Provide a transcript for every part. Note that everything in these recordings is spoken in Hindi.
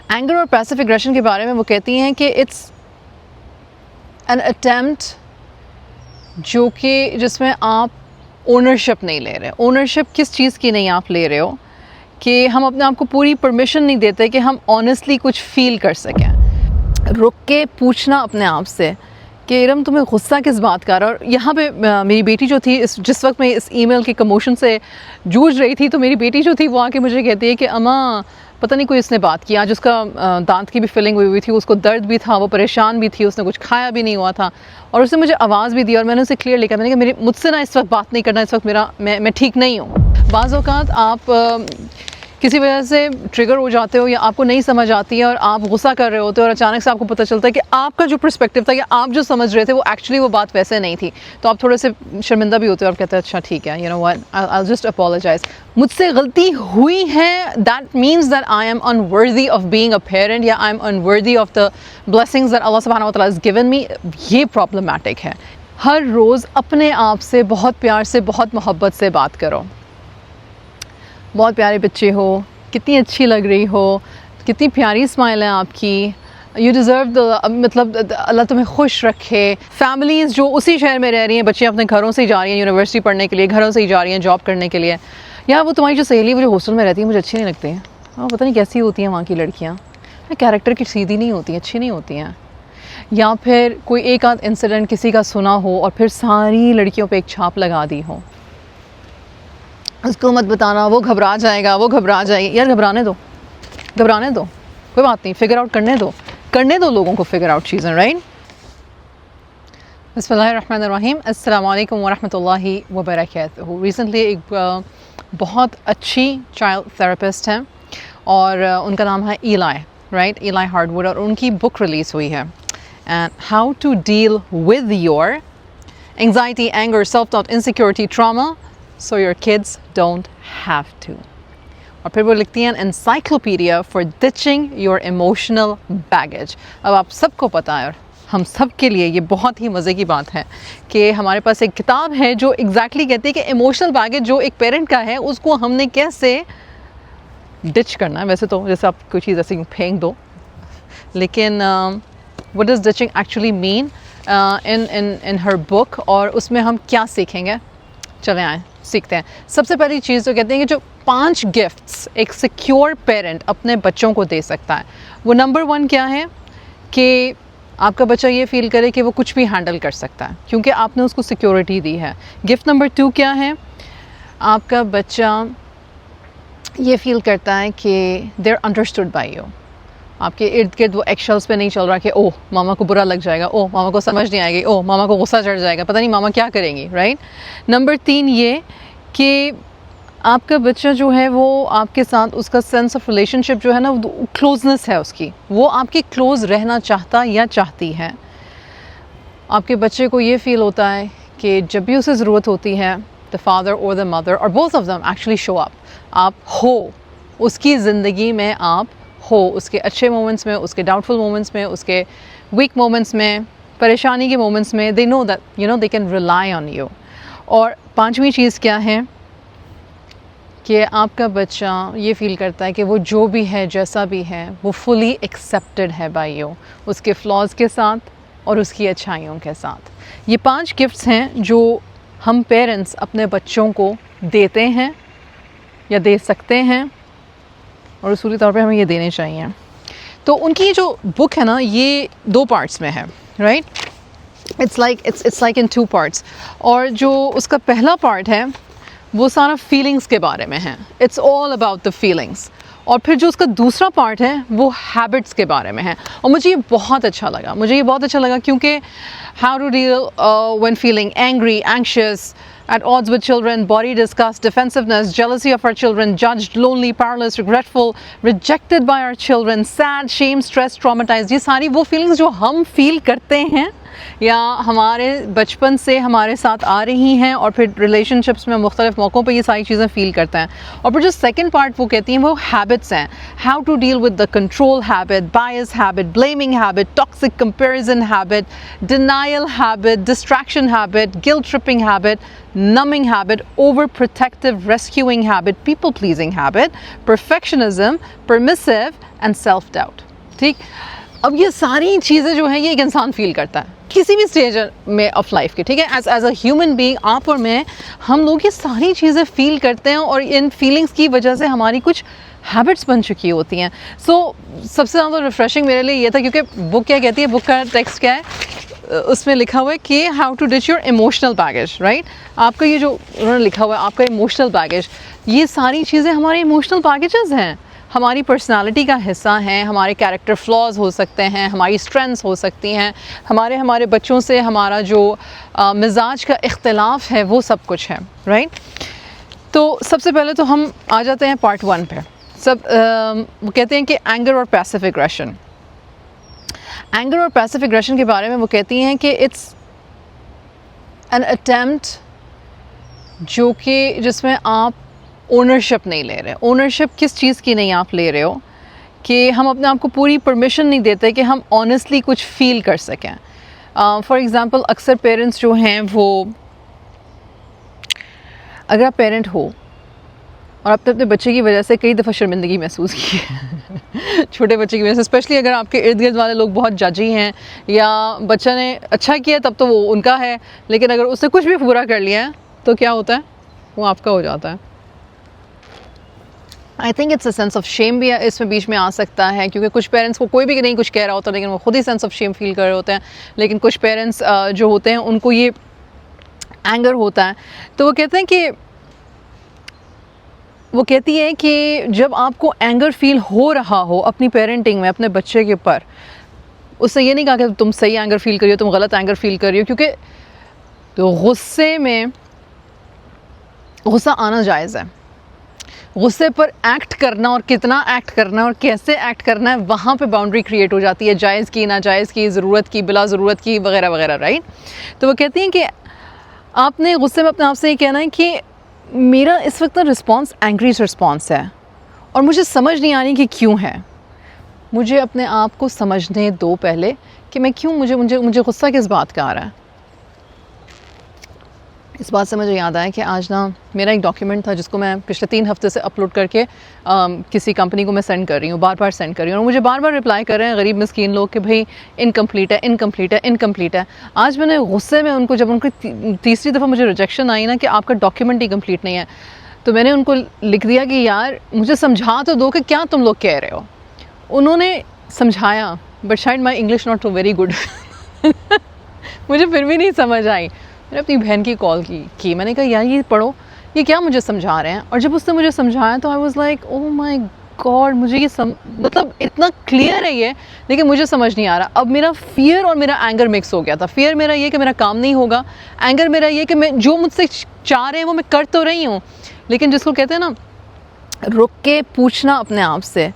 एंगर और पैसिव एग्रेशन के बारे में वो कहती हैं कि इट्स एन अटेम्प्ट जो कि जिसमें आप ओनरशिप नहीं ले रहे। ओनरशिप किस चीज़ की नहीं आप ले रहे हो कि हम अपने आप को पूरी परमिशन नहीं देते कि हम ऑनेस्टली कुछ फील कर सकें। रुक के पूछना अपने आप से कि इरम तुम्हें गुस्सा किस बात का। और यहाँ पे मेरी बेटी जो थी जिस वक्त मैं इस ईमेल के कमोशन से जूझ रही थी, तो मेरी बेटी जो थी वो आके मुझे कहती है कि अम्मा पता नहीं कोई इसने बात की, आज उसका दांत की भी फिलिंग हुई थी, उसको दर्द भी था, वो परेशान भी थी, उसने कुछ खाया भी नहीं हुआ था और उसने मुझे आवाज़ भी दी और मैंने उसे क्लियर लिखा, मैंने कहा मुझसे ना इस वक्त बात नहीं करना, इस वक्त मैं ठीक नहीं हूँ। बाज़ औक़ात आप किसी वजह से ट्रिगर हो जाते हो या आपको नहीं समझ आती है और आप गुस्सा कर रहे होते हो और अचानक से आपको पता चलता है कि आपका जो पर्सपेक्टिव था या आप जो समझ रहे थे वो एक्चुअली वो बात वैसे नहीं थी, तो आप थोड़े से शर्मिंदा भी होते हो और कहते हैं अच्छा ठीक है, you know what, I will just apologise, मुझसे गलती हुई है, that means that I am unworthy of being a parent या I am unworthy of the blessings that अल्लाह सुब्हानहू व तआला हैज़ गिवन मी। ये प्रॉब्लमैटिक है। हर रोज़ अपने आप से बहुत प्यार से, बहुत मोहब्बत से बात करो। बहुत प्यारे बच्चे हो, कितनी अच्छी लग रही हो, कितनी प्यारी स्माइल है आपकी, यू डिज़र्व द, मतलब अल्लाह तुम्हें खुश रखे। फैमिलीज़ जो उसी शहर में रह रही हैं, बच्चे अपने घरों से ही जा रही हैं यूनिवर्सिटी पढ़ने के लिए, घरों से ही जा रही हैं जॉब करने के लिए, या वो तुम्हारी जो सहेली वो जो हॉस्टल में रहती है मुझे अच्छी नहीं लगती है, हाँ पता नहीं कैसी होती हैं वहाँ की लड़कियाँ, कैरेक्टर की सीधी नहीं होती, अच्छी नहीं होती हैं। या फिर कोई एक आध इंसिडेंट किसी का सुना हो और फिर सारी लड़कियों पे एक छाप लगा दी हो, उसको मत बताना, वो घबरा जाएगा, वो घबरा जाएगी। यार घबराने दो, कोई बात नहीं, फिगर आउट करने दो लोगों को फिगर आउट चीज़ें, राइट। बिस्मिल्लाहिर्रहमानिर्रहीम, अस्सलामु अलैकुम वरहमतुल्लाहि वबरकातुहू। रिसेंटली एक बहुत अच्छी चाइल्ड थेरेपिस्ट हैं और उनका नाम है ईलाई, राइट, ईलाई हार्डवुड, और उनकी बुक रिलीज़ हुई है, and how to deal with your anxiety, anger, self doubt, insecurity, trauma so your kids don't have to। और फिर वो लिखती हैं encyclopedia for ditching your emotional baggage. अब आप सबको पता है और हम सब के लिए ये बहुत ही मज़े की बात है कि हमारे पास एक किताब है जो एग्जैक्टली कहती है कि इमोशनल बैगेज जो एक पेरेंट का है उसको हमने कैसे डिच करना है। वैसे तो जैसे आप कोई चीज़ ऐसे फेंक दो, लेकिन what does ditching actually mean in her book, और उसमें हम क्या सीखेंगे, चले आए सीखते हैं। सबसे पहली चीज़ तो कहते हैं कि जो 5 गिफ्ट्स एक सिक्योर पेरेंट अपने बच्चों को दे सकता है, वो नंबर 1 क्या है कि आपका बच्चा ये फील करे कि वो कुछ भी हैंडल कर सकता है क्योंकि आपने उसको सिक्योरिटी दी है। गिफ्ट नंबर 2 क्या है, आपका बच्चा ये फील करता है कि they are understood by you, आपके इर्द गिर्द वो एक्शल्स पे नहीं चल रहा कि ओह मामा को बुरा लग जाएगा, ओह मामा को समझ नहीं आएगी, ओह मामा को गुस्सा चढ़ जाएगा, पता नहीं मामा क्या करेंगी, राइट। नंबर 3 ये कि आपका बच्चा जो है वो आपके साथ उसका सेंस ऑफ रिलेशनशिप जो है ना, क्लोजनेस है उसकी, वो आपके क्लोज रहना चाहता या चाहती है। आपके बच्चे को ये फील होता है कि जब भी उसे ज़रूरत होती है द फादर और द मदर और both of them actually show up, आप हो उसकी ज़िंदगी में, आप हो उसके अच्छे मोमेंट्स में, उसके डाउटफुल मोमेंट्स में, उसके वीक मोमेंट्स में, परेशानी के मोमेंट्स में, they know that you know they can rely on you. और 5वीं चीज़ क्या है कि आपका बच्चा ये फील करता है कि वो जो भी है, जैसा भी है, वो फुली एक्सेप्टेड है बाय यू, उसके फ्लॉज के साथ और उसकी अच्छाइयों के साथ। ये 5 गिफ्ट्स हैं जो हम पेरेंट्स अपने बच्चों को देते हैं या दे सकते हैं और उसूली तौर पे हमें ये देने चाहिए। तो उनकी जो बुक है ना, ये 2 पार्ट्स में है, right, it's like in 2 parts. और जो उसका पहला पार्ट है वो सारा फीलिंग्स के बारे में है, it's all about the feelings. और फिर जो उसका दूसरा पार्ट है वो हैबिट्स के बारे में है। और मुझे ये बहुत अच्छा लगा क्योंकि how to deal when feeling angry, anxious, at odds with children, body disgust, defensiveness, jealousy of our children, judged, lonely, powerless, regretful, rejected by our children, sad, shame, stress, traumatized। ये सारी वो फीलिंग्स जो हम फील करते हैं या हमारे बचपन से हमारे साथ आ रही हैं और फिर रिलेशनशिप्स में मुख्तलिफ मौक़ों पे ये सारी चीज़ें फ़ील करते हैं। और फिर जो सेकंड पार्ट वो कहती हैं वो हैबिट्स हैं, how to deal with the control habit, bias habit, blaming habit, toxic comparison habit, denial habit, distraction habit, guilt tripping habit, numbing habit, overprotective rescuing habit, people pleasing habit, perfectionism, permissive and self doubt। ठीक, अब ये सारी चीज़ें जो हैं ये एक इंसान फील करता है किसी भी स्टेज में ऑफ लाइफ के, ठीक है। एज अ ह्यूमन बीइंग आप और मैं, हम लोग ये सारी चीज़ें फील करते हैं और इन फीलिंग्स की वजह से हमारी कुछ हैबिट्स बन चुकी होती हैं। सबसे ज़्यादा रिफ्रेशिंग मेरे लिए ये था, क्योंकि बुक क्या कहती है, बुक का टेक्स्ट क्या है, उसमें लिखा हुआ है कि how to ditch your emotional baggage, right. आपका ये जो उन्होंने लिखा हुआ है आपका इमोशनल बैगेज, ये सारी चीज़ें हमारे इमोशनल बैगेजेस हैं, हमारी पर्सनालिटी का हिस्सा हैं, हमारे कैरेक्टर फ्लॉज हो सकते हैं, हमारी स्ट्रेंथ्स हो सकती हैं, हमारे बच्चों से हमारा जो मिजाज का इख्तिलाफ है वो सब कुछ है, राइट। तो सबसे पहले तो हम आ जाते हैं पार्ट 1 पे। वो कहते हैं कि एंगर और पैसिव एग्रेशन। एंगर और पैसिव एग्रेशन के बारे में वो कहती हैं कि इट्स एन अटेम्प्ट जिसमें आप ओनरशिप नहीं ले रहे। ओनरशिप किस चीज़ की नहीं आप ले रहे हो, कि हम अपने आप को पूरी परमिशन नहीं देते कि हम ऑनेस्टली कुछ फ़ील कर सकें। फॉर एग्ज़ाम्पल अक्सर पेरेंट्स जो हैं वो, अगर आप पेरेंट हो और आपने अपने बच्चे की वजह से कई दफ़ा शर्मिंदगी महसूस की है छोटे बच्चे की वजह से, स्पेशली अगर आपके इर्द गिर्द वाले लोग बहुत जजी हैं या बच्चा ने अच्छा किया तब तो वो उनका है, लेकिन अगर उसने कुछ भी बुरा कर लिया है तो क्या होता है, वो आपका हो जाता है। आई think it's a sense of shame भी इसमें बीच में आ सकता है, क्योंकि कुछ पेरेंट्स को कोई भी नहीं कुछ कह रहा होता लेकिन वो खुद ही सेंस ऑफ शेम फील कर रहे होते हैं, लेकिन कुछ पेरेंट्स जो होते हैं उनको ये एंगर होता है। तो वो कहती है कि जब आपको एंगर फील हो रहा हो अपनी पेरेंटिंग में अपने बच्चे के ऊपर, उससे ये नहीं कहा कि तुम सही एंगर फील करियो, तुम गलत एंगर फील करियो, क्योंकि तो गुस्से में गुस्सा आना जायज़ है। गुस्से पर एक्ट करना और कितना एक्ट करना और कैसे एक्ट करना है, वहाँ पे बाउंड्री क्रिएट हो जाती है, जायज़ की, नाजायज़ की, ज़रूरत की, बिला ज़रूरत की, वगैरह वगैरह, राइट। तो वो कहती हैं कि आपने गुस्से में अपने आप से ये कहना है कि मेरा इस वक्त रिस्पॉन्स एंग्री रिस्पॉन्स है और मुझे समझ नहीं आ रही कि क्यों है। मुझे अपने आप को समझने दो पहले कि मैं क्यों, मुझे गुस्सा किस बात का आ रहा है। इस बात से मुझे याद आया कि आज ना मेरा एक डॉक्यूमेंट था जिसको मैं पिछले 3 हफ्ते से अपलोड करके किसी कंपनी को मैं सेंड कर रही हूँ, बार सेंड कर रही हूँ, और मुझे बार रिप्लाई कर रहे हैं गरीब मिस्कीन लोग कि भाई इनकम्प्लीट है। आज मैंने गुस्से में उनको, जब उनकी तीसरी दफ़ा मुझे रिजेक्शन आई ना कि आपका डॉक्यूमेंट ही कम्प्लीट नहीं है, तो मैंने उनको लिख दिया कि यार मुझे समझा तो दो कि क्या तुम लोग कह रहे हो। उन्होंने समझाया, बट शायद my English not so very good मुझे फिर भी नहीं समझ आई। मैंने अपनी बहन की कॉल की, मैंने कहा यार ये पढ़ो, ये क्या मुझे समझा रहे हैं। और जब उसने मुझे समझाया तो I was like oh my God, मुझे ये मतलब इतना क्लियर है ये, लेकिन मुझे समझ नहीं आ रहा। अब मेरा फियर और मेरा एंगर मिक्स हो गया था। फियर मेरा ये कि मेरा काम नहीं होगा, एंगर मेरा ये कि मैं जो मुझसे चाह रहे हैं वो मैं कर तो रही हूँ, लेकिन जिसको कहते हैं ना रुक के पूछना अपने आप से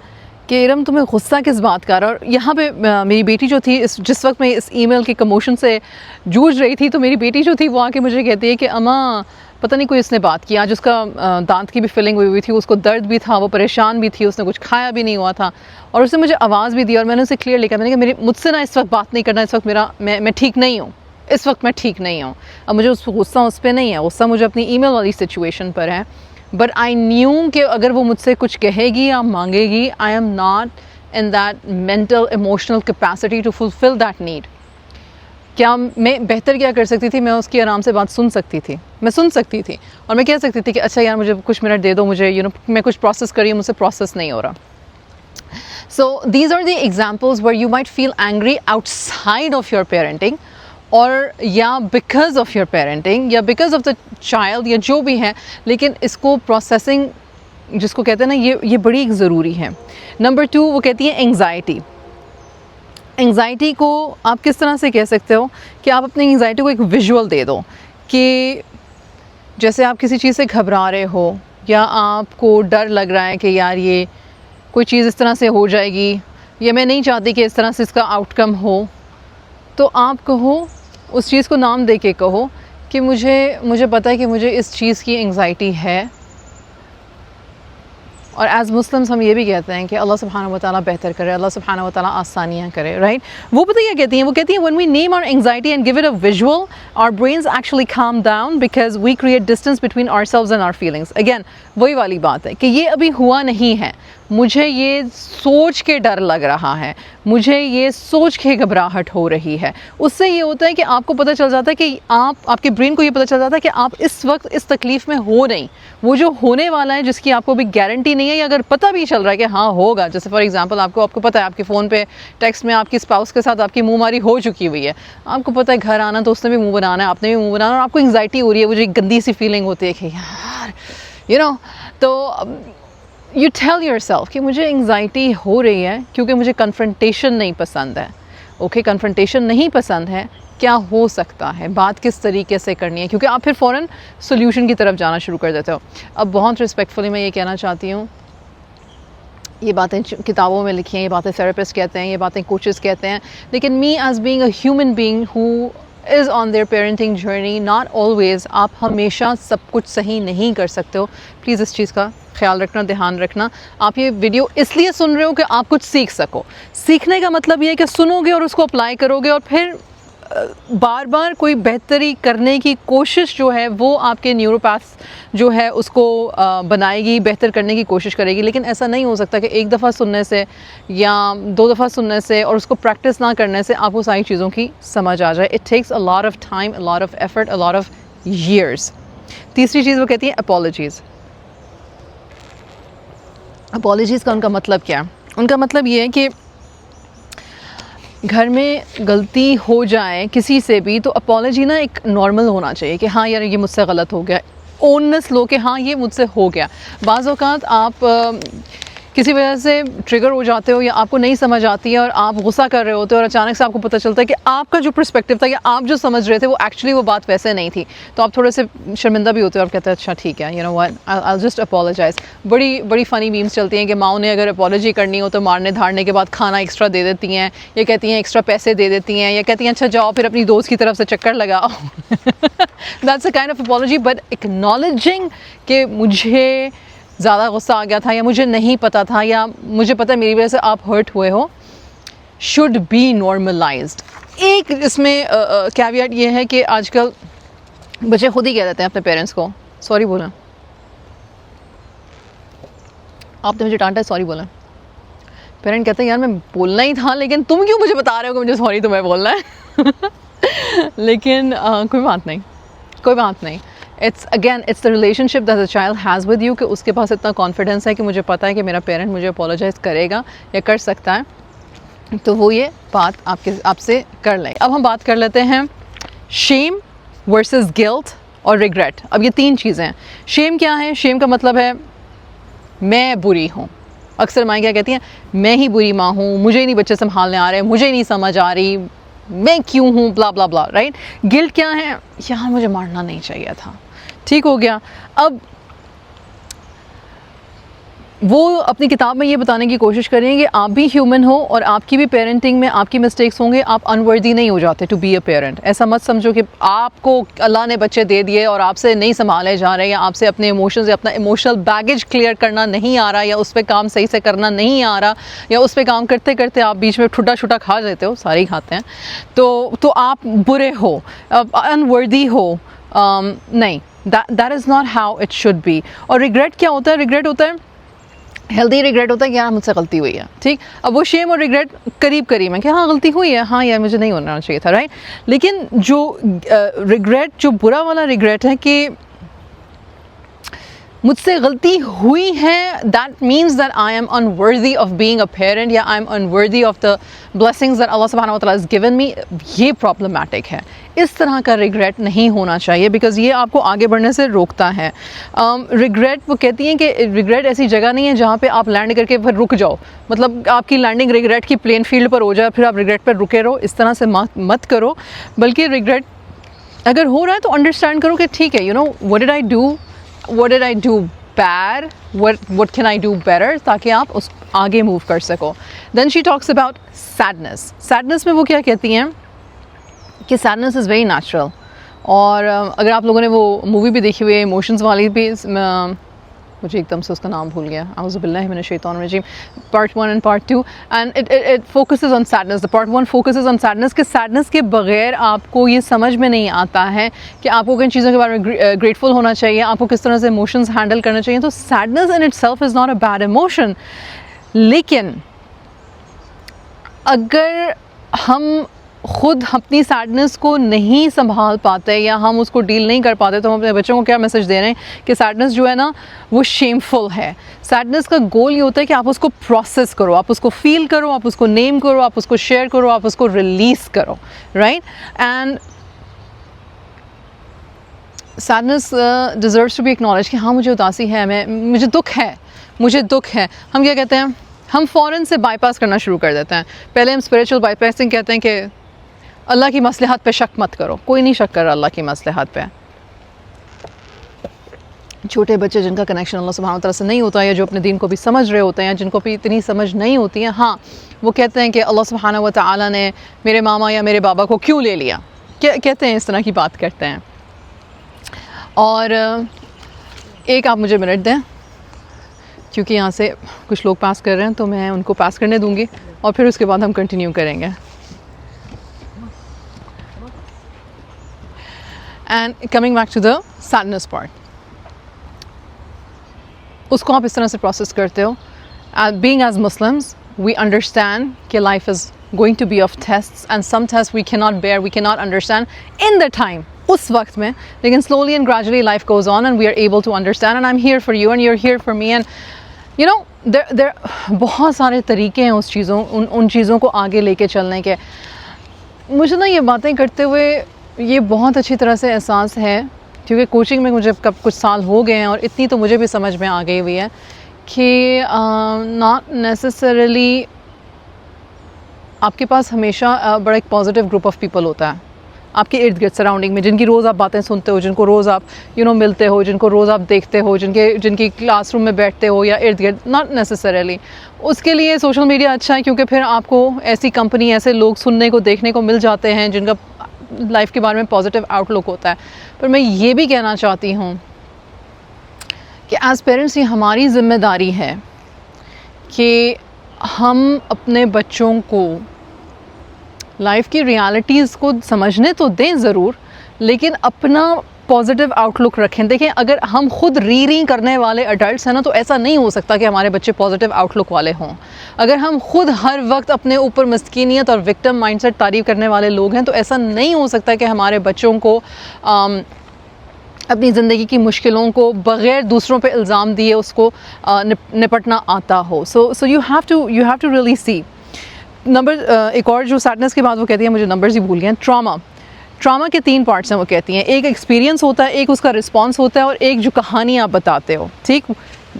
कि इरम तुम्हें गुस्सा किस बात का। और यहाँ पे मेरी बेटी जो थी, जिस वक्त मैं इस ईमेल के कमोशन से जूझ रही थी, तो मेरी बेटी जो थी वो आके मुझे कहती है कि अम्मा पता नहीं कोई इसने बात की, आज उसका दांत की भी फिलिंग हुई थी, उसको दर्द भी था, वो परेशान भी थी, उसने कुछ खाया भी नहीं हुआ था, और उसने मुझे आवाज़ भी दी और मैंने उसे क्लियर लिखा, मैंने कहा मुझसे ना इस वक्त बात नहीं करना, इस वक्त मैं ठीक नहीं हूँ, इस वक्त मैं ठीक नहीं हूँ। अब मुझे गुस्सा उस पर नहीं है, गुस्सा मुझे अपनी ईमेल वाली सिचुएशन पर है, बट आई न्यू कि अगर वो मुझसे कुछ कहेगी या मांगेगी, I am not in that mental emotional capacity to fulfil that need. क्या मैं बेहतर क्या कर सकती थी, मैं उसकी आराम से बात सुन सकती थी, मैं सुन सकती थी और मैं कह सकती थी कि अच्छा यार मुझे कुछ मिनट दे दो, मुझे मैं कुछ प्रोसेस करी हूँ, मुझसे प्रोसेस नहीं हो रहा। So these are the examples where you might feel angry outside of your parenting, और या बिकॉज ऑफ योर पेरेंटिंग या बिकॉज ऑफ द चाइल्ड या जो भी है, लेकिन इसको प्रोसेसिंग जिसको कहते हैं ना, ये बड़ी ज़रूरी है। नंबर 2 वो कहती है एंग्जाइटी। एंग्जाइटी को आप किस तरह से कह सकते हो कि आप अपनी एंग्जाइटी को एक विजुअल दे दो, कि जैसे आप किसी चीज़ से घबरा रहे हो या आपको डर लग रहा है कि यार ये कोई चीज़ इस तरह से हो जाएगी या मैं नहीं चाहती कि इस तरह से इसका आउटकम हो, तो आप कहो, उस चीज़ को नाम दे के कहो कि मुझे पता है कि मुझे इस चीज़ की एंग्जाइटी है। और एज़ मुस्लिम्स हम ये भी कहते हैं कि अल्लाह सुब्हानहू व तआला बेहतर करे, अल्लाह सुब्हानहू व तआला आसानियाँ करे, राइट। वो पता क्या कहती हैं, वो कहती हैं when we name our anxiety and give it a visual, our brains actually calm down because we create distance between ourselves and our feelings. Again वही वाली बात है कि ये अभी हुआ नहीं है, मुझे ये सोच के डर लग रहा है, मुझे ये सोच के घबराहट हो रही है। उससे ये होता है कि आपको पता चल जाता है कि आपके ब्रेन को ये पता चल जाता है कि आप इस वक्त इस तकलीफ़ में हो नहीं। वो जो होने वाला है जिसकी आपको भी गारंटी नहीं है, या अगर पता भी चल रहा है कि हाँ होगा, जैसे फॉर एग्जांपल आपको पता है आपके फ़ोन पे टेक्स्ट में आपकी स्पाउस के साथ आपकी मुँहमारी हो चुकी हुई है, आपको पता है घर आना तो उसने भी मुँह बनाना है, आपने भी मुँह बनाना, और आपको एंग्जाइटी हो रही है, वो जो एक गंदी सी फीलिंग होती है कि यार तो यू टेल योरसेल्फ कि मुझे एंग्जाइटी हो रही है क्योंकि मुझे कन्फ्रंटेशन नहीं पसंद है। ओके, कन्फ्रंटेशन नहीं पसंद है, क्या हो सकता है, बात किस तरीके से करनी है, क्योंकि आप फिर फ़ौरन सोल्यूशन की तरफ जाना शुरू कर देते हो। अब बहुत रिस्पेक्टफुली मैं ये कहना चाहती हूँ, ये बातें किताबों में लिखी हैं, ये बातें थेरेपिस्ट कहते हैं, ये बातें कोचेस कहते हैं, लेकिन me as being a human being who is on their parenting journey, not always, आप हमेशा सब कुछ सही नहीं कर सकते हो। प्लीज़ इस चीज़ का ख्याल रखना, ध्यान रखना। आप ये वीडियो इसलिए सुन रहे हो कि आप कुछ सीख सको। सीखने का मतलब ये है कि सुनोगे और उसको अप्लाई करोगे, और फिर बार बार कोई बेहतरी करने की कोशिश जो है वो आपके न्यूरोपैथ जो है उसको बनाएगी, बेहतर करने की कोशिश करेगी। लेकिन ऐसा नहीं हो सकता कि एक दफ़ा सुनने से या 2 दफ़ा सुनने से और उसको प्रैक्टिस ना करने से आपको सारी चीज़ों की समझ आ जाए। It takes a lot of time, a lot of effort, a lot of years. तीसरी चीज़ वो कहती है अपॉलॉजीज़। अपॉलॉजीज़ का उनका मतलब क्या है? उनका मतलब ये है कि घर में गलती हो जाए किसी से भी तो अपॉलॉजी ना एक नॉर्मल होना चाहिए कि हाँ यार ये मुझसे गलत हो गया, ओननेस लो कि हाँ ये मुझसे हो गया। बाज़ औक़ात आप किसी वजह से ट्रिगर हो जाते हो या आपको नहीं समझ आती है और आप गुस्सा कर रहे होते हो और अचानक से आपको पता चलता है कि आपका जो पर्सपेक्टिव था या आप जो समझ रहे थे वो एक्चुअली वो बात वैसे नहीं थी, तो आप थोड़े से शर्मिंदा भी होते हो और कहते हैं अच्छा ठीक है, you know what, I will just apologise. बड़ी फ़नी मीम्स चलती हैं कि माओ ने अगर अपोलॉजी करनी हो तो मारने धारने के बाद खाना एक्स्ट्रा दे देती हैं, या कहती हैं एक्स्ट्रा पैसे दे देती हैं, या कहती हैं अच्छा जाओ फिर अपनी दोस्त की तरफ से चक्कर लगाओ। That's a kind of apology, but acknowledging कि मुझे ज़्यादा गुस्सा आ गया था या मुझे नहीं पता था या मुझे पता है मेरी वजह से आप हर्ट हुए हो, शुड बी नॉर्मलाइज्ड। एक इसमें कैवियट ये है कि आजकल बच्चे खुद ही कह देते हैं अपने पेरेंट्स को सॉरी बोला, आपने मुझे डांटा है सॉरी बोला। पेरेंट कहते हैं यार मैं बोलना ही था लेकिन तुम क्यों मुझे बता रहे हो कि मुझे सॉरी तुम्हें बोलना है। लेकिन कोई बात नहीं, it's the relationship that the child has with you कि उसके पास इतना कॉन्फिडेंस है कि मुझे पता है कि मेरा पेरेंट मुझे अपोलोजाइज़ करेगा या कर सकता है, तो वो ये बात आपसे कर लें। अब हम बात कर लेते हैं शेम वर्सेस गिल्ट और रिग्रेट। अब ये 3 चीज़ें हैं। शेम क्या है? शेम का मतलब है मैं बुरी हूँ। अक्सर माएँ क्या कहती हैं, मैं ही बुरी माँ हूँ, मुझे ही नहीं बच्चे संभालने आ रहे, मुझे ही नहीं समझ आ रही, मैं क्यों हूँ, ब्ला ब्ला ब्ला, राइट। गिल्ट क्या है? यार मुझे मारना नहीं चाहिए था, ठीक हो गया। अब वो अपनी किताब में ये बताने की कोशिश करें कि आप भी ह्यूमन हो और आपकी भी पेरेंटिंग में आपकी मिस्टेक्स होंगे, आप अनवर्दी नहीं हो जाते टू बी अ पेरेंट। ऐसा मत समझो कि आपको अल्लाह ने बच्चे दे दिए और आपसे नहीं संभाले जा रहे, या आपसे अपने इमोशंस या अपना इमोशनल बैगेज क्लियर करना नहीं आ रहा, या उस पर काम सही से करना नहीं आ रहा, या उस पर काम करते करते आप बीच में ठुटा छुटा खा जाते हो, सारे ही खाते हैं, तो आप बुरे हो, अनवर्दी हो। नहीं, that is not how it should be. और रिग्रेट क्या होता है? रिग्रेट होता है, हेल्दी रिग्रेट होता है कि यार मुझसे गलती हुई है, ठीक। अब वो शेम और रिग्रेट करीब है कि हाँ गलती हुई है, हाँ यार मुझे नहीं होना चाहिए था, राइट। लेकिन जो रिग्रेट, जो बुरा वाला रिग्रेट है कि मुझसे गलती हुई है, that means that I am unworthy of being a parent, या I am unworthy of the blessings that अल्लाह सुब्हानहू व तआला हैज़ गिवन मी। ये प्रॉब्लमैटिक है। इस तरह का रिग्रेट नहीं होना चाहिए बिकॉज ये आपको आगे बढ़ने से रोकता है। रिग्रेट, वो कहती हैं कि रिग्रेट ऐसी जगह नहीं है जहाँ पे आप लैंड करके फिर रुक जाओ, मतलब आपकी लैंडिंग रिग्रेट की प्लेन फील्ड पर हो जाए फिर आप रिग्रेट पर रुके रहो, इस तरह से मत करो। बल्कि रिग्रेट अगर हो रहा है तो अंडरस्टैंड करो कि ठीक है, you no what did I do bad, what can I do better, ताकि आप उस आगे मूव कर सको। Then she talks about sadness में वो क्या कहती हैं कि सैडनेस इज़ वेरी नेचुरल। और अगर आप लोगों ने वो मूवी भी देखी हुई है इमोशंस वाली भी, मुझे एकदम से उसका नाम भूल गया, आउज़ुबिल्लाहि मिनश शैतानिर रजीम, part 1 and part 2, and it focuses on sadness. The part 1 focuses on sadness कि सैडनेस के बगैर आपको ये समझ में नहीं आता है कि आपको किन चीज़ों के बारे में ग्रेटफुल होना चाहिए, आपको किस तरह से इमोशंस हैंडल करना चाहिए। तो sadness in itself is not a bad emotion, लेकिन अगर हम खुद अपनी सैडनेस को नहीं संभाल पाते या हम उसको डील नहीं कर पाते, तो हम अपने बच्चों को क्या मैसेज दे रहे हैं कि सैडनेस जो है ना वो शेमफुल है। सैडनेस का गोल ये होता है कि आप उसको प्रोसेस करो, आप उसको फील करो, आप उसको नेम करो, आप उसको शेयर करो, आप उसको रिलीज़ करो, right. And sadness deserves to be acknowledge कि हाँ मुझे उदासी है, मुझे दुख है, मुझे दुख है। हम क्या कहते हैं, हम फ़ौरन से बाईपास करना शुरू कर देते हैं। पहले हम स्पिरिचुअल बाईपासिंग कहते हैं कि अल्लाह की मसलहत पे शक मत करो। कोई नहीं शक कर रहा अल्लाह की मसलहत पे। छोटे बच्चे जिनका कनेक्शन अल्लाह सुब्हानहू व तआला से नहीं होता, या जो अपने दीन को भी समझ रहे होते हैं, जिनको भी इतनी समझ नहीं होती है, हाँ वो कहते हैं कि अल्लाह सुब्हानहू व तआला ने मेरे मामा या मेरे बाबा को क्यों ले लिया, कहते हैं, इस तरह की बात करते हैं। और एक आप मुझे मिनट दें, क्योंकि यहाँ से कुछ लोग पास कर रहे हैं, तो मैं उनको पास करने दूँगी और फिर उसके बाद हम कंटिन्यू करेंगे। And coming back to the sadness part, उसको आप इस तरह से प्रोसेस करते हो। Being as Muslims we understand कि life is going to be of tests, and some test we can not bear, we can not understand in the time, उस वक्त में, लेकिन slowly and gradually life goes on and we are able to understand, and I am here for you and you are here for me. And you know there बहुत सारे तरीके हैं उस चीज़ों उन चीज़ों को आगे लेके चलने के। मुझे ना ये बातें करते हुए ये बहुत अच्छी तरह से एहसास है, क्योंकि कोचिंग में मुझे कब कुछ साल हो गए हैं और इतनी तो मुझे भी समझ में आ गई हुई है कि नॉट नेसेसरली आपके पास हमेशा बड़ा एक पॉजिटिव ग्रुप ऑफ पीपल होता है आपके इर्द गिर्द सराउंडिंग में, जिनकी रोज़ आप बातें सुनते हो, जिनको रोज़ आप मिलते हो, जिनको रोज़ आप देखते हो, जिनकी क्लासरूम में बैठते हो या इर्द गिर्द। नॉट नेसेसरली उसके लिए सोशल मीडिया अच्छा है, क्योंकि फिर आपको ऐसी कंपनी, ऐसे लोग सुनने को देखने को मिल जाते हैं जिनका लाइफ के बारे में पॉजिटिव आउटलुक होता है। पर मैं ये भी कहना चाहती हूँ कि एज़ पेरेंट्स ये हमारी ज़िम्मेदारी है कि हम अपने बच्चों को लाइफ की रियलिटीज़ को समझने तो दें ज़रूर, लेकिन अपना पॉजिटिव आउटलुक रखें। देखें, अगर हम खुद री करने वाले अडल्ट्स हैं ना, तो ऐसा नहीं हो सकता कि हमारे बच्चे पॉजिटिव आउटलुक वाले हों। अगर हम खुद हर वक्त अपने ऊपर मस्कीनियत और विक्टिम माइंडसेट तारीफ़ करने वाले लोग हैं, तो ऐसा नहीं हो सकता कि हमारे बच्चों को अपनी ज़िंदगी की मुश्किलों को बग़ैर दूसरों पे इल्ज़ाम दिए उसको निपटना आता हो। So you have to really see. Number एक और जो सैडनेस की बात वो कहती है, मुझे नंबर्स ही भूल गए हैं। ट्रामा के 3 पार्ट्स हैं वो कहती हैं। एक एक्सपीरियंस होता है, एक उसका रिस्पॉन्स होता है, और एक जो कहानी आप बताते हो। ठीक,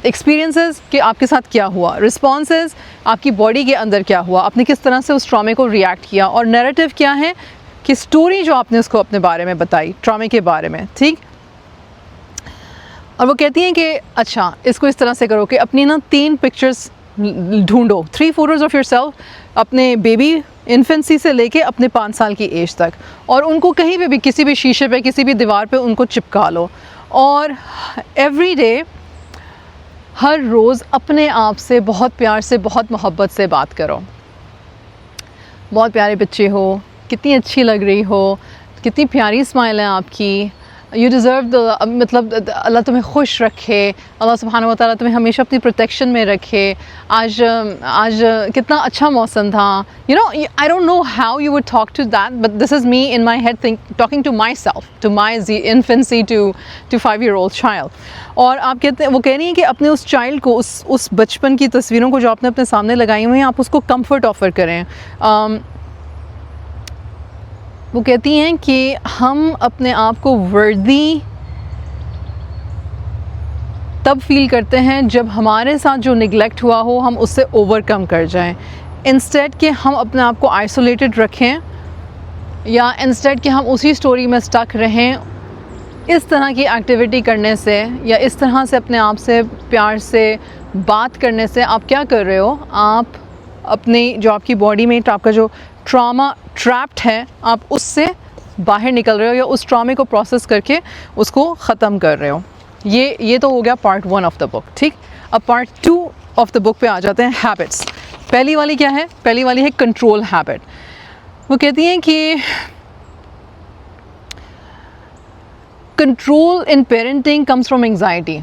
एक्सपीरियंसेस कि आपके साथ क्या हुआ, रिस्पॉन्सेस आपकी बॉडी के अंदर क्या हुआ, आपने किस तरह से उस ट्रॉमे को रिएक्ट किया, और नैरेटिव क्या है कि स्टोरी जो आपने उसको अपने बारे में बताई ट्रॉमे के बारे में। ठीक, और वो कहती हैं कि अच्छा इसको इस तरह से करो कि अपनी ना 3 पिक्चर्स ढूंढो, 3 फोटोज़ ऑफ योरसेल्फ, अपने बेबी इन्फेंसी से लेके अपने 5 साल की एज तक, और उनको कहीं पे भी, किसी भी शीशे पे, किसी भी दीवार पे उनको चिपका लो, और एवरी डे, हर रोज़ अपने आप से बहुत प्यार से, बहुत मोहब्बत से बात करो। बहुत प्यारे बच्चे हो, कितनी अच्छी लग रही हो, कितनी प्यारी स्माइल है आपकी, यू डिज़र्व द, मतलब अल्लाह तुम्हें खुश रखे, अल्लाह सुब्हानहू व तआला तुम्हें हमेशा अपनी प्रोटेक्शन में रखे। आज कितना अच्छा मौसम था। You know, I don't know how you would talk to that, but this is me in my head talking to myself, to my infancy, to 5-year-old child. और आप कहते हैं, वो कह रही हैं कि अपने उस चाइल्ड को, उस बचपन की तस्वीरों को जो आपने अपने सामने लगाई हुई हैं, आप उसको कम्फर्ट ऑफ़र करें। वो कहती हैं कि हम अपने आप को वर्दी तब फील करते हैं जब हमारे साथ जो निगलेक्ट हुआ हो हम उससे ओवरकम कर जाएं, इंस्टेड कि हम अपने आप को आइसोलेटेड रखें, या इंस्टेड कि हम उसी स्टोरी में स्टक रहें। इस तरह की एक्टिविटी करने से, या इस तरह से अपने आप से प्यार से बात करने से आप क्या कर रहे हो, आप अपनी जो आपकी बॉडी में आपका जो ट्रॉमा ट्रैप्ड है, आप उससे बाहर निकल रहे हो या उस ट्रॉमे को प्रोसेस करके उसको ख़त्म कर रहे हो। ये तो हो गया पार्ट 1 ऑफ द बुक, ठीक। अब पार्ट 2 ऑफ द बुक पे आ जाते हैं, हैबिट्स। पहली वाली क्या है? पहली वाली है कंट्रोल हैबिट। वो कहती हैं कि control in parenting comes from anxiety.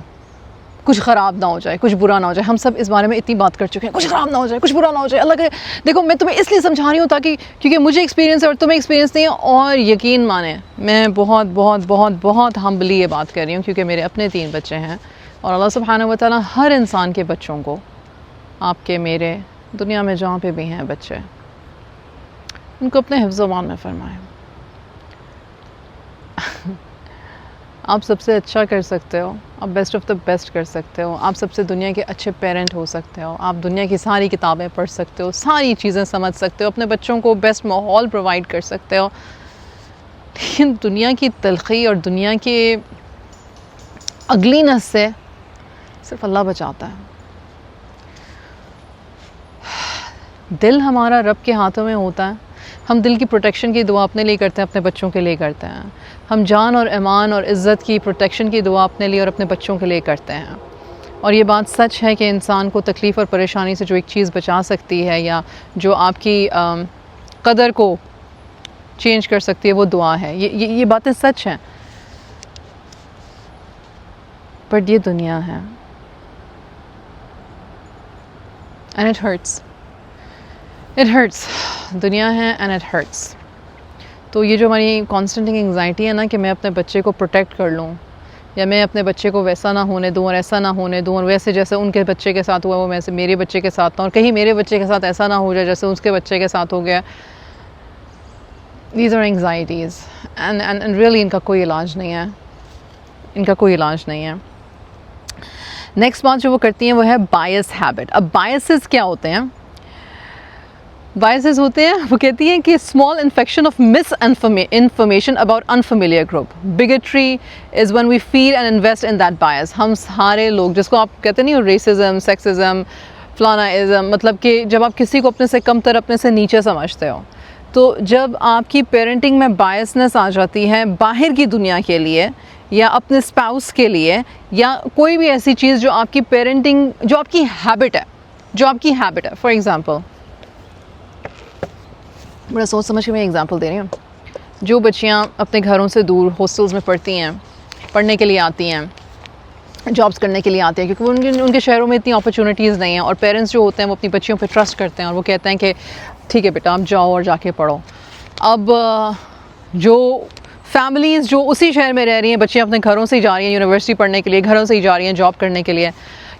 कुछ ख़राब ना हो जाए, कुछ बुरा ना हो जाए। हम सब इस बारे में इतनी बात कर चुके हैं, कुछ ख़राब ना हो जाए, कुछ बुरा ना हो जाए। अल्लाह के देखो, मैं तुम्हें इसलिए समझा रही हूँ ताकि, क्योंकि मुझे एक्सपीरियंस है और तुम्हें एक्सपीरियंस नहीं है। और यकीन माने, मैं बहुत बहुत बहुत बहुत हम्बली ये बात कर रही हूँ क्योंकि मेरे अपने 3 बच्चे हैं और अल्लाह सुब्हानहू व तआला हर इंसान के बच्चों को, आपके मेरे, दुनिया में जहाँ पे भी हैं बच्चे, उनको अपने हिफ्ज़ व मान में फरमाएं। आप सबसे अच्छा कर सकते हो, आप बेस्ट ऑफ द बेस्ट कर सकते हो, आप सबसे दुनिया के अच्छे पेरेंट हो सकते हो, आप दुनिया की सारी किताबें पढ़ सकते हो, सारी चीज़ें समझ सकते हो, अपने बच्चों को बेस्ट माहौल प्रोवाइड कर सकते हो। लेकिन दुनिया की तलख़ी और दुनिया के अगलीनेस से सिर्फ अल्लाह बचाता है। दिल हमारा रब के हाथों में होता है। हम दिल की प्रोटेक्शन की दुआ अपने लिए करते हैं, अपने बच्चों के लिए करते हैं। हम जान और ईमान और इज़्ज़त की प्रोटेक्शन की दुआ अपने लिए और अपने बच्चों के लिए करते हैं। और ये बात सच है कि इंसान को तकलीफ़ और परेशानी से जो एक चीज़ बचा सकती है या जो आपकी कदर को चेंज कर सकती है, वो दुआ है। ये बातें सच हैं। बट ये दुनिया है and it hurts, it hurts. दुनिया है एंड इट हर्ट्स। तो ये जो हमारी कॉन्स्टेंट एंग्जाइटी है ना कि मैं अपने बच्चे को प्रोटेक्ट कर लूँ या मैं अपने बच्चे को वैसा ना होने दूँ और ऐसा ना होने दूँ और वैसे जैसे उनके बच्चे के साथ हुआ वो वैसे मेरे बच्चे के साथ ना, और कहीं मेरे बच्चे के साथ ऐसा ना हो जाए जैसे उसके बच्चे के साथ हो गया। These are anxieties and really इनका कोई इलाज नहीं है, इनका कोई इलाज नहीं है। नेक्स्ट बात जो वो करती हैं वो है बायस हैबिट। अब बायसेस क्या होते हैं? बायसेस होते हैं, वो कहती हैं कि small infection of misinformation about unfamiliar group. Bigotry is when we feel and invest in that bias. हम सारे लोग, जिसको आप कहते नहीं हो रेसिज्म, सेक्सिज्म, फलानाइज्म, मतलब कि जब आप किसी को अपने से कमतर, अपने से नीचे समझते हो, तो जब आपकी पेरेंटिंग में बायसनेस आ जाती है बाहर की दुनिया के लिए या अपने स्पाउस के लिए या कोई भी ऐसी चीज़ जो आपकी पेरेंटिंग, जो आपकी हैबिट है, जो आपकी हैबिट है। फॉर एग्ज़ाम्पल, बड़ा सोच समझ के मैं एग्ज़ाम्पल दे रही हूँ। जो बच्चियाँ अपने घरों से दूर हॉस्टल्स में पढ़ती हैं, पढ़ने के लिए आती हैं, जॉब्स करने के लिए आते हैं, क्योंकि उनके शहरों में इतनी अपॉर्चुनिटीज़ नहीं हैं, और पेरेंट्स जो होते हैं वो अपनी बच्चियों पे ट्रस्ट करते हैं और वो कहते हैं कि ठीक है बेटा आप जाओ और जाके पढ़ो। अब जो फैमिलीज़ जो उसी शहर में रह रही हैं, बच्चियाँ अपने घरों से ही जा रही हैं यूनिवर्सिटी पढ़ने के लिए, घरों से ही जा रही हैं जॉब करने के लिए,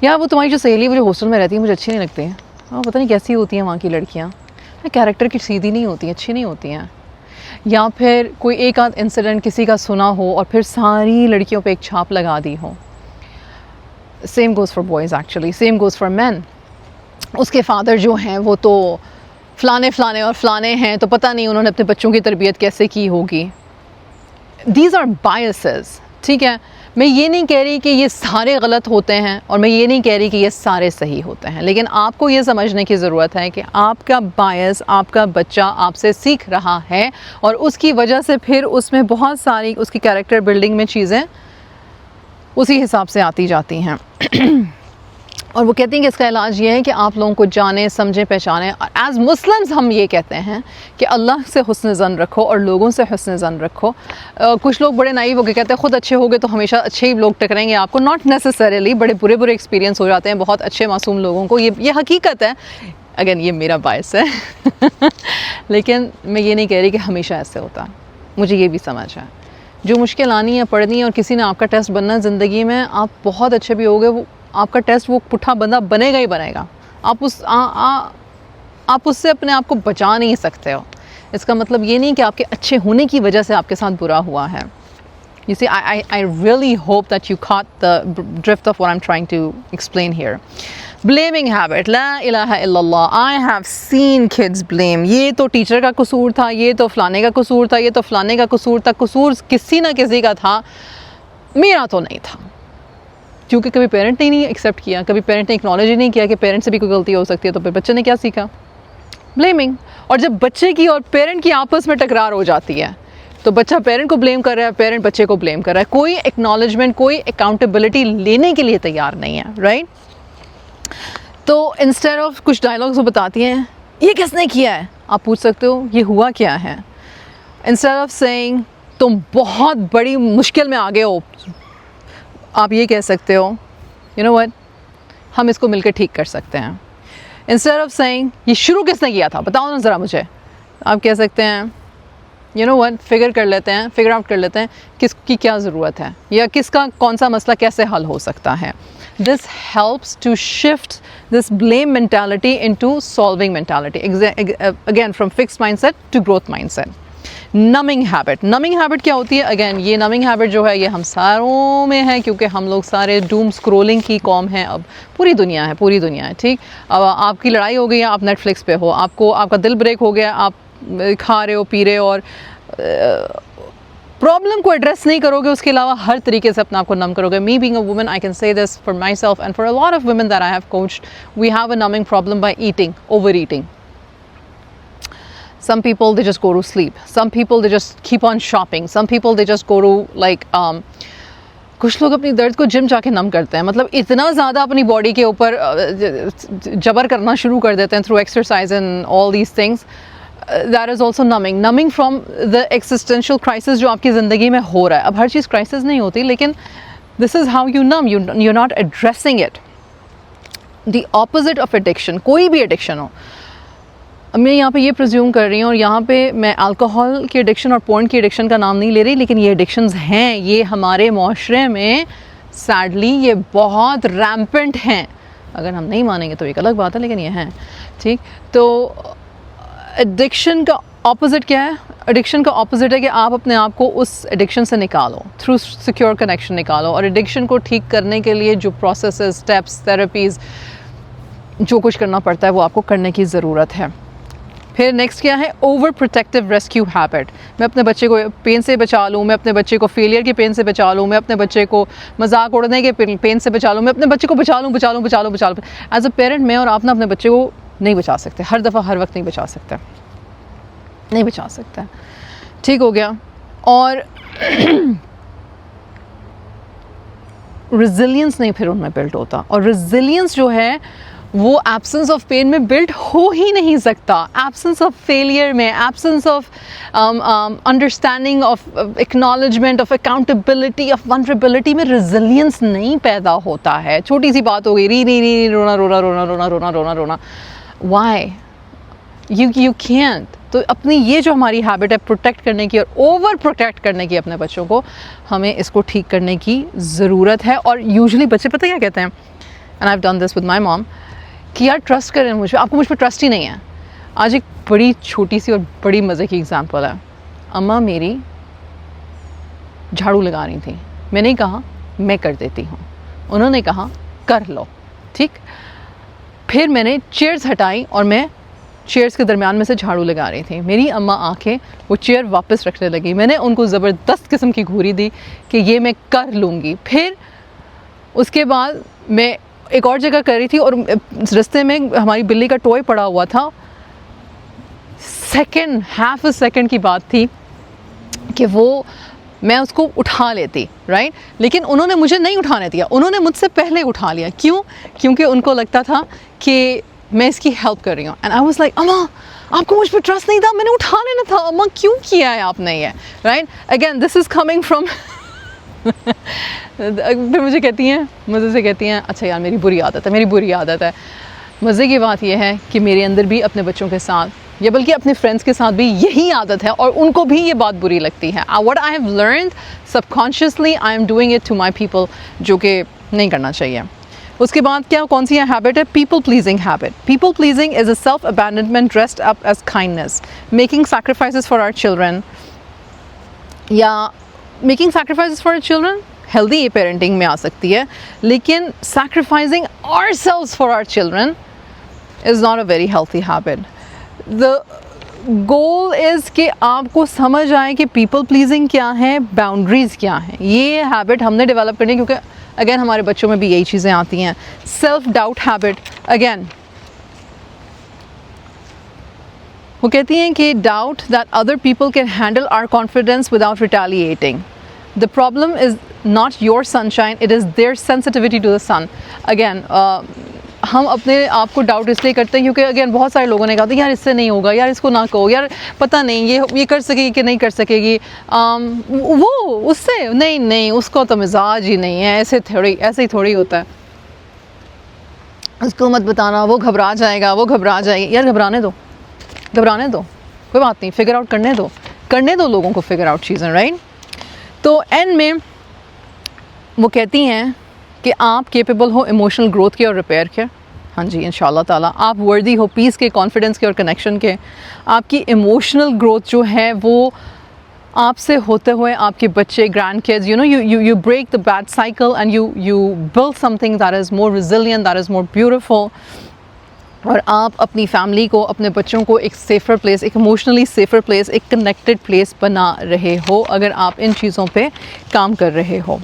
या वो तुम्हारी जो सहेली वो जो हॉस्टल में रहती है मुझे अच्छी नहीं लगती है, पता नहीं कैसी होती हैं वहाँ की लड़कियाँ, कैरेक्टर की सीधी नहीं होती हैं, अच्छी नहीं होती हैं। या फिर कोई एक आध इंसिडेंट किसी का सुना हो और फिर सारी लड़कियों पे एक छाप लगा दी हो। Same goes for boys actually, same goes for man. उसके फादर जो हैं वो तो फ़लाने फ़लाने और फ़लाने हैं, तो पता नहीं उन्होंने अपने बच्चों की तरबियत कैसे की होगी। दीज आर बायसेस, ठीक है। मैं ये नहीं कह रही कि ये सारे गलत होते हैं और मैं ये नहीं कह रही कि ये सारे सही होते हैं, लेकिन आपको ये समझने की ज़रूरत है कि आपका बायस, आपका बच्चा आपसे सीख रहा है और उसकी वजह से फिर उसमें बहुत सारी उसकी कैरेक्टर बिल्डिंग में चीज़ें उसी हिसाब से आती जाती हैं। और वो कहती हैं कि इसका इलाज ये है कि आप लोगों को जाने, समझें, पहचानें। एज़ मुस्लिम्स हम ये कहते हैं कि अल्लाह से हुस्न ज़न रखो और लोगों से हुस्न ज़न रखो। कुछ लोग बड़े नाइव होकर कहते हैं ख़ुद अच्छे होगे तो हमेशा अच्छे ही लोग टकराएंगे आपको। नॉट नेसेसरीली, बड़े बुरे बुरे एक्सपीरियंस हो जाते हैं बहुत अच्छे मासूम लोगों को, ये हकीकत है। अगेन ये मेरा बायस है लेकिन मैं ये नहीं कह रही कि हमेशा ऐसे होता। मुझे ये भी समझ है जो मुश्किल आनी है, पढ़नी है और किसी ने आपका टेस्ट बनना ज़िंदगी में, आप बहुत अच्छे भी होगे, वो आपका टेस्ट वो पुट्ठा बंदा बनेगा ही बनेगा। आप उससे अपने आप को बचा नहीं सकते हो। इसका मतलब ये नहीं कि आपके अच्छे होने की वजह से आपके साथ बुरा हुआ है। You see, I really hope that you caught the drift of what I'm trying to explain here. Blaming habit, la ilaha illallah. I have seen kids blame. ये तो टीचर का कसूर था, ये तो फलाने का कसूर था, ये तो फलाने का कसूर था। कसूर किसी ना किसी का था, मेरा तो नहीं था, क्योंकि कभी पेरेंट ने नहीं एक्सेप्ट किया, कभी पेरेंट ने एक्नॉलेज ही नहीं किया कि पेरेंट से भी कोई गलती हो सकती है। तो फिर बच्चे ने क्या सीखा? ब्लेमिंग। और जब बच्चे की और पेरेंट की आपस में टकरार हो जाती है, तो बच्चा पेरेंट को ब्लेम कर रहा है, पेरेंट बच्चे को ब्लेम कर रहा है, कोई एक्नॉलेजमेंट, कोई अकाउंटेबिलिटी लेने के लिए तैयार नहीं है, राइट। तो इंस्टेड ऑफ कुछ डायलॉग्स वो बताती हैं ये किसने किया है, आप पूछ सकते हो ये हुआ क्या है। इंस्टेड ऑफ सेइंग तुम बहुत बड़ी मुश्किल में आ गए हो, आप ये कह सकते हो यू नो व्हाट, हम इसको मिलकर ठीक कर सकते हैं। इंस्टेड ऑफ सेइंग ये शुरू किसने किया था बताओ ना ज़रा मुझे, आप कह सकते हैं you know what, figure out कर लेते हैं किसकी क्या ज़रूरत है या किसका कौन सा मसला कैसे हल हो सकता है। This helps to shift this blame mentality into solving mentality, again from fixed mindset to growth mindset. Numbing habit क्या होती है, अगेन ये नमिंग हैबिट जो है ये हम सारों में है, क्योंकि हम लोग सारे डूम स्क्रोलिंग की कौम है, अब पूरी दुनिया है, ठीक। अब आपकी लड़ाई हो गई है, आप नेटफ्लिक्स पे हो, आपका दिल ब्रेक हो गया, आप खा रहे हो पी रहे हो और प्रॉब्लम को एड्रेस नहीं करोगे, उसके अलावा हर तरीके से अपने आप को नम करोगे। Me being a woman I can say this for myself and for a lot of women that I have coached, we have a numbing problem by eating, over eating. Some people they just go to sleep, some people they just keep on shopping, some people they just go to like कुछ लोग अपनी दर्द को जिम जाके नम करते हैं, मतलब इतना ज़्यादा अपनी बॉडी के ऊपर जबर करना शुरू कर देते हैं through exercise and all these things. That is also numbing from the existential crisis जो आपकी ज़िंदगी में हो रहा है। अब हर चीज़ क्राइसिस नहीं होती, लेकिन this is how you numb, you not addressing it. The opposite of addiction, कोई भी एडिक्शन हो, अब मैं यहाँ पे ये प्रिज्यूम कर रही हूँ और यहाँ पे मैं अल्कोहल की एडिक्शन और पोर्न की एडिक्शन का नाम नहीं ले रही, लेकिन ये एडिक्शंस हैं, ये हमारे माशरे में सैडली ये बहुत रैम्पेंट हैं। अगर हम नहीं मानेंगे तो एक अलग बात है, लेकिन ये हैं, ठीक। तो एडिक्शन का ऑपोजिट क्या है? एडिक्शन का ऑपोजिट है कि आप अपने आप को उस एडिक्शन से निकालो, थ्रू सिक्योर कनेक्शन निकालो, और एडिक्शन को ठीक करने के लिए जो प्रोसेस, स्टेप्स, थेरेपीज़, जो कुछ करना पड़ता है वो आपको करने की ज़रूरत है। फिर नेक्स्ट क्या है? Over protective rescue habit. मैं अपने बच्चे को पेन से बचा लूँ, मैं अपने बच्चे को फेलियर के पेन से बचा लूँ, मैं अपने बच्चे को मजाक उड़ने के पेन से बचा लूँ, मैं अपने बच्चे को बचा लूँ। एज अ पेरेंट मैं और आप ना अपने बच्चे को नहीं बचा सकते, हर दफ़ा हर वक्त नहीं बचा सकते, ठीक हो गया। और रेजिलियंस नहीं फिर उनमें बिल्ड होता, और रेजिलियंस जो है वो एब्सेंस ऑफ पेन में बिल्ड हो ही नहीं सकता, एब्सेंस ऑफ फेलियर में, absence of understanding, of acknowledgement, of accountability, of vulnerability में रेजिलियंस नहीं पैदा होता है। छोटी सी बात हो गई, री रोना, व्हाई यू कैंट। तो अपनी ये जो हमारी हैबिट है प्रोटेक्ट करने की और ओवर प्रोटेक्ट करने की अपने बच्चों को, हमें इसको ठीक करने की ज़रूरत है। और यूजुअली बच्चे पता क्या कहते हैं, and I have done this with my mom, कि यार ट्रस्ट करें मुझ पर, आपको मुझ पर ट्रस्ट ही नहीं है। आज एक बड़ी छोटी सी और बड़ी मज़े की एग्जांपल है। अम्मा मेरी झाड़ू लगा रही थी, मैंने कहा मैं कर देती हूँ, उन्होंने कहा कर लो, ठीक। फिर मैंने चेयर्स हटाई और मैं चेयर्स के दरमियान में से झाड़ू लगा रही थी। मेरी अम्मा आके वो चेयर वापस रखने लगी। मैंने उनको ज़बरदस्त किस्म की घूरी दी कि ये मैं कर लूँगी। फिर उसके बाद मैं एक और जगह कर रही थी और रास्ते में हमारी बिल्ली का टॉय पड़ा हुआ था। हाफ अ सेकंड की बात थी कि वो मैं उसको उठा लेती, राइट, लेकिन उन्होंने मुझे नहीं उठाने दिया, उन्होंने मुझसे पहले उठा लिया। क्यों? क्योंकि उनको लगता था कि मैं इसकी हेल्प कर रही हूँ। एंड आई वाज लाइक, अम्मा आपको मुझ पर ट्रस्ट नहीं था, मैंने उठा लेना था, अम्मा क्यों किया है आपने ये, right. Again this is coming from फिर मुझे कहती हैं, मज़े से कहती हैं, अच्छा यार मेरी बुरी आदत है। मज़े की बात यह है कि मेरे अंदर भी अपने बच्चों के साथ, या बल्कि अपने फ्रेंड्स के साथ भी यही आदत है, और उनको भी ये बात बुरी लगती है। What I have learned subconsciously I am doing it to my people, जो कि नहीं करना चाहिए। उसके बाद क्या, कौन सी हैबिट है? People pleasing habit. People pleasing is a self abandonment dressed up as kindness, making sacrifices for our children, या making sacrifices for children healthy ये पेरेंटिंग में आ सकती है, लेकिन sacrificing ourselves for our children is not a very healthy habit. The goal is कि आपको समझ आए कि पीपल प्लीजिंग क्या है, बाउंड्रीज़ क्या हैं। ये हैबिट हमने डेवलप करनी है, क्योंकि अगेन हमारे बच्चों में भी यही चीज़ें आती हैं। सेल्फ डाउट हैबिट, अगेन वो कहती हैं कि doubt that other people can handle our confidence without retaliating. The problem is not your sunshine, it is their sensitivity to the sun. Again हम अपने आप को डाउट इसलिए करते हैं क्योंकि अगेन बहुत सारे लोगों ने कहा था यार इससे नहीं होगा, यार इसको ना कहो, यार पता नहीं ये कर सकेगी कि नहीं कर सकेगी, वो उससे नहीं उसको तो मिजाज ही नहीं है, ऐसे ही थोड़ी होता है, उसको मत बताना, वो घबरा जाएगी. यार घबराने दो, कोई बात नहीं, फिगर आउट करने दो लोगों को फिगर आउट चीज़ें, राइट. तो एंड में वो कहती हैं कि आप केपेबल हो इमोशनल ग्रोथ के और रिपेयर के. हाँ जी, इंशाल्लाह ताला आप वर्दी हो पीस के, कॉन्फिडेंस के और कनेक्शन के. आपकी इमोशनल ग्रोथ जो है वो आपसे होते हुए आपके बच्चे, grand kids, you break the bad cycle and you build something that is more resilient, that is more beautiful. और आप अपनी फैमिली को, अपने बच्चों को एक सेफ़र प्लेस, एक इमोशनली सेफ़र प्लेस, एक कनेक्टेड प्लेस बना रहे हो अगर आप इन चीज़ों पे काम कर रहे हो.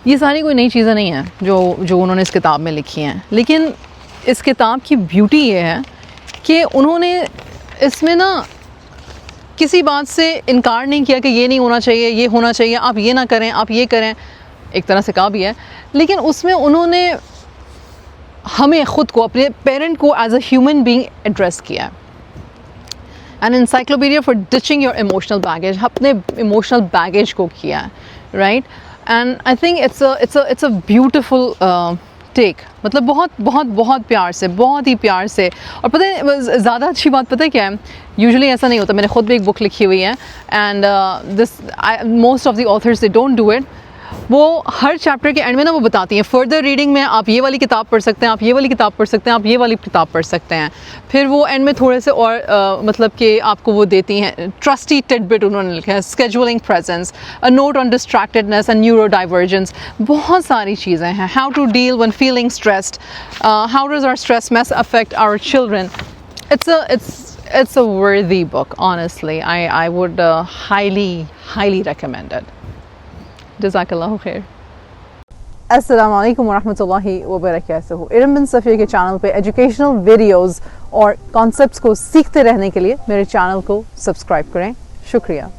ये सारी कोई नई चीज़ें नहीं हैं जो उन्होंने इस किताब में लिखी हैं, लेकिन इस किताब की ब्यूटी ये है कि उन्होंने इसमें ना किसी बात से इनकार नहीं किया कि ये नहीं होना चाहिए, ये होना चाहिए, आप ये ना करें, आप ये करें. एक तरह से कहा भी है, लेकिन उसमें उन्होंने हमें ख़ुद को, अपने पेरेंट को as a human being address किया. An encyclopaedia for ditching your emotional baggage, अपने इमोशनल बैगेज को किया है, right. And I think it's a beautiful take. मतलब बहुत प्यार से, बहुत ही प्यार से. और पता है ज़्यादा अच्छी बात पता है क्या है, यूजुअली ऐसा नहीं होता. मैंने खुद भी एक बुक लिखी हुई है and most of the author's they don't do it. वो हर चैप्टर के एंड में ना वो बताती हैं फर्दर रीडिंग में आप ये वाली किताब पढ़ सकते हैं, आप ये वाली किताब पढ़ सकते हैं, आप ये वाली किताब पढ़ सकते हैं. फिर वो एंड में थोड़े से और मतलब कि आपको वो देती हैं ट्रस्टी टिडबिट उन्होंने लिखा है, scheduling presence, a note on distractedness and neurodivergence. बहुत सारी चीज़ें हैं. How to deal when feeling stressed, how does our stress mess affect our children. It's a worthy book, honestly. I would highly recommend it. जज़ाकल्लाहु खैर. अस्सलामु अलैकुम वरहमतुल्लाहि वबरकातुहू. इरम बिन सफ़िया के चैनल पे एजुकेशनल वीडियोस और कॉन्सेप्ट्स को सीखते रहने के लिए मेरे चैनल को सब्सक्राइब करें. शुक्रिया.